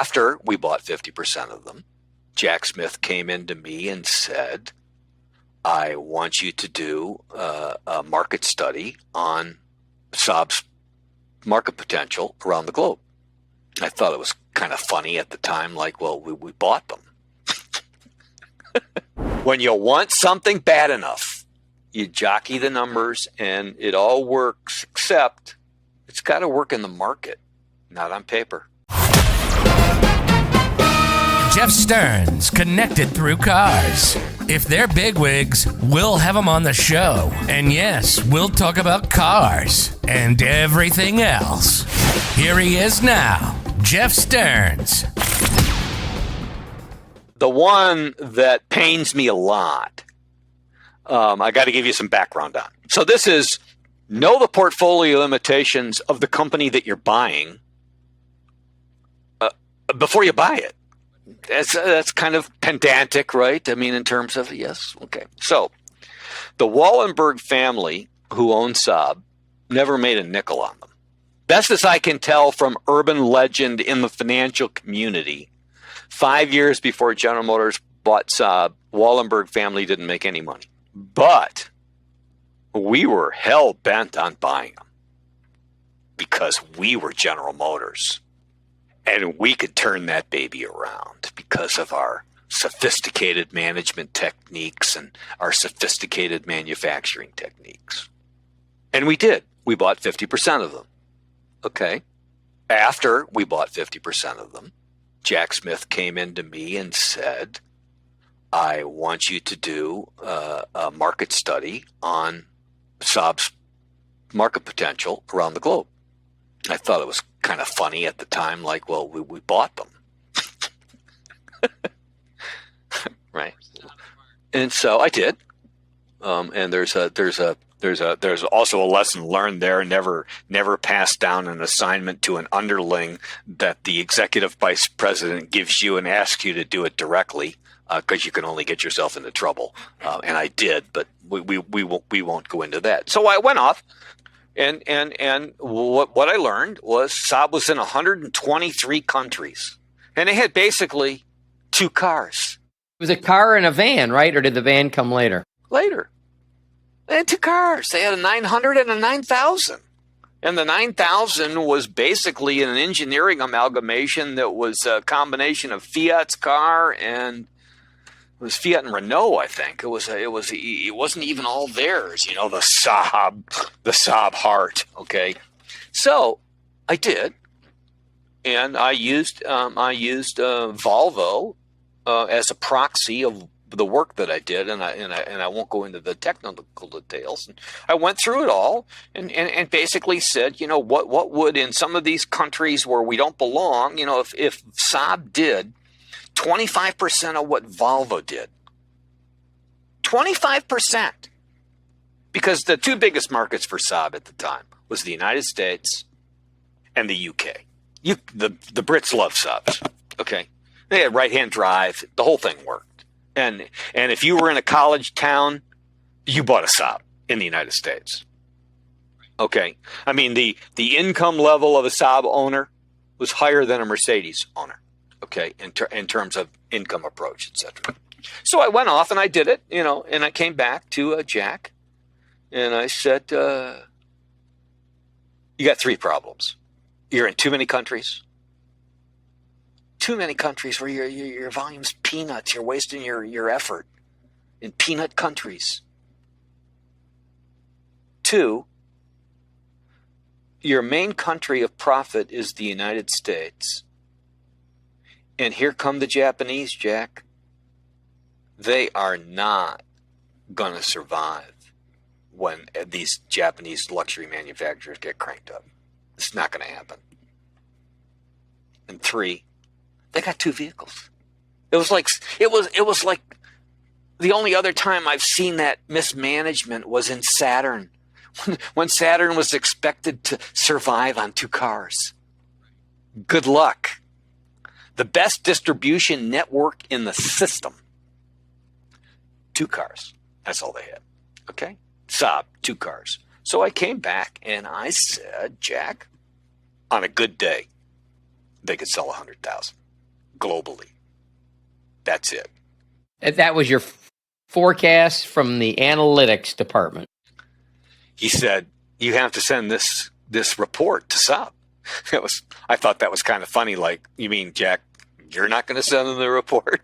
After we bought 50% of them, Jack Smith came into me and said, I want you to do a market study on Saab's market potential around the globe. I thought it was kind of funny at the time, like, well, we bought them. When you want something bad enough, you jockey the numbers and it all works, except it's got to work in the market, not on paper. Jeff Stearns, connected through cars. If they're bigwigs, we'll have them on the show. And yes, we'll talk about cars and everything else. Here he is now, Jeff Stearns. The one that pains me a lot, I got to give you some background on. So this is, know the portfolio limitations of the company that you're buying before you buy it. That's kind of pedantic, right? I mean, in terms of, yes, okay. So the Wallenberg family, who owned Saab, never made a nickel on them. Best as I can tell from urban legend in the financial community, 5 years before General Motors bought Saab, Wallenberg family didn't make any money. But we were hell-bent on buying them because we were General Motors. And we could turn that baby around because of our sophisticated management techniques and our sophisticated manufacturing techniques. And we did. We bought 50% of them. Okay. After we bought 50% of them, Jack Smith came into me and said, I want you to do a market study on Saab's market potential around the globe. I thought it was kind of funny at the time, like, well, we bought them. Right. And so I did. And there's also a lesson learned there. Never pass down an assignment to an underling that the executive vice president gives you and asks you to do it directly, because you can only get yourself into trouble. And I did, but we won't go into that. So I went off. And what I learned was Saab was in 123 countries, and they had basically two cars. It was a car and a van, right? Or did the van come later? Later. They had two cars. They had a 900 and a 9000. And the 9000 was basically an engineering amalgamation that was a combination of Fiat's car and it was Fiat and Renault, I think. It wasn't even all theirs, the Saab heart. Okay, so I did, and I used Volvo as a proxy of the work that I did, and I won't go into the technical details. And I went through it all, and basically said, what would in some of these countries where we don't belong, if Saab did 25% of what Volvo did. 25%. Because the two biggest markets for Saab at the time was the United States and the UK. The Brits love Saabs. Okay. They had right-hand drive. The whole thing worked. And if you were in a college town, you bought a Saab in the United States. Okay. I mean, the income level of a Saab owner was higher than a Mercedes owner. Okay, in terms of income approach, etc. So I went off and I did it, and I came back to Jack, and I said, "You got three problems. You're in too many countries. Too many countries where your volume's peanuts. You're wasting your effort in peanut countries. Two, your main country of profit is the United States." And here come the Japanese, Jack. They are not going to survive when these Japanese luxury manufacturers get cranked up. It's not going to happen. And three, they got two vehicles. It was like the only other time I've seen that mismanagement was in Saturn, when Saturn was expected to survive on two cars. Good luck. The best distribution network in the system. Two cars. That's all they had. Okay? Saab, two cars. So I came back and I said, Jack, on a good day, they could sell 100,000. globally. That's it. That was your forecast from the analytics department. He said, you have to send this report to Saab. I thought that was kind of funny. Like, you mean, Jack, you're not going to send them the report?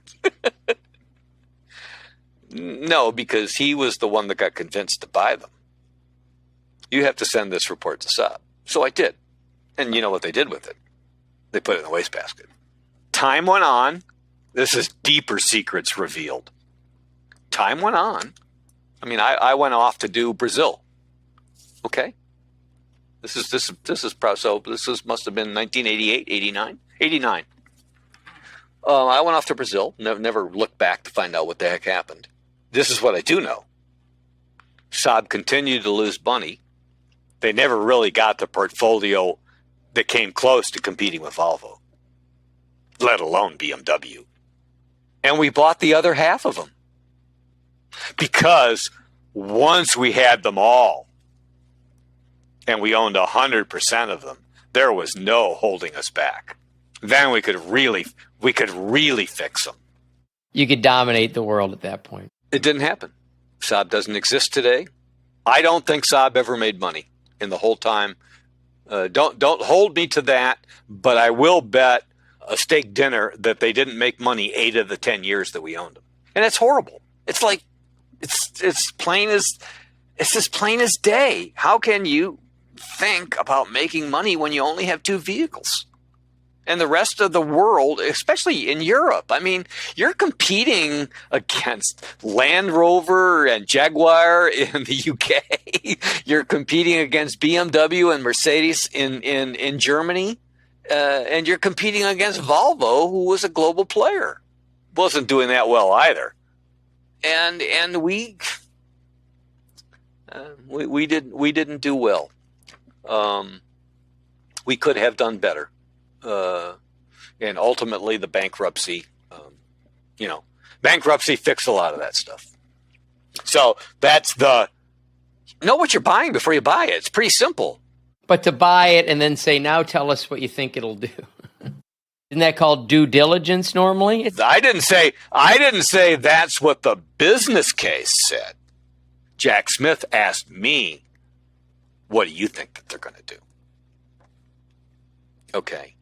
No, because he was the one that got convinced to buy them. You have to send this report to Saab. So I did. And you know what they did with it? They put it in the wastebasket. Time went on. This is deeper secrets revealed. Time went on. I mean, I went off to do Brazil. Okay? This must have been 1988, 89? 89. I went off to Brazil. Never looked back to find out what the heck happened. This is what I do know. Saab continued to lose money. They never really got the portfolio that came close to competing with Volvo, let alone BMW. And we bought the other half of them. Because once we had them all, and we owned 100% of them, there was no holding us back. Then we could really fix them. You could dominate the world at that point. It didn't happen. Saab doesn't exist today. I don't think Saab ever made money in the whole time. Don't hold me to that, but I will bet a steak dinner that they didn't make money 8 of the 10 years that we owned them. And it's horrible. It's like it's as plain as day. How can you think about making money when you only have 2 vehicles? And the rest of the world, especially in Europe, I mean, you're competing against Land Rover and Jaguar in the UK. You're competing against BMW and Mercedes in Germany. And you're competing against Volvo, who was a global player. Wasn't doing that well either. And we didn't do well. We could have done better. And ultimately the bankruptcy, bankruptcy fixed a lot of that stuff. So that's know what you're buying before you buy it. It's pretty simple. But to buy it and then say, now tell us what you think it'll do. Isn't that called due diligence normally? I didn't say that's what the business case said. Jack Smith asked me, what do you think that they're going to do? Okay.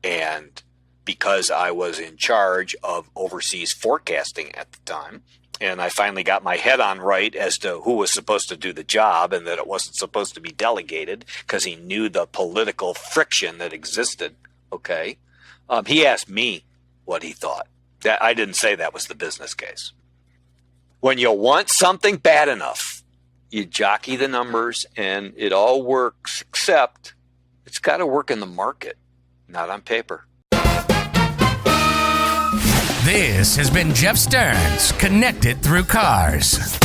And because I was in charge of overseas forecasting at the time, and I finally got my head on right as to who was supposed to do the job and that it wasn't supposed to be delegated because he knew the political friction that existed, okay, he asked me what he thought. That I didn't say that was the business case. When you want something bad enough, you jockey the numbers and it all works, except it's got to work in the market. Not on paper. This has been Jeff Stearns, Connected Through Cars.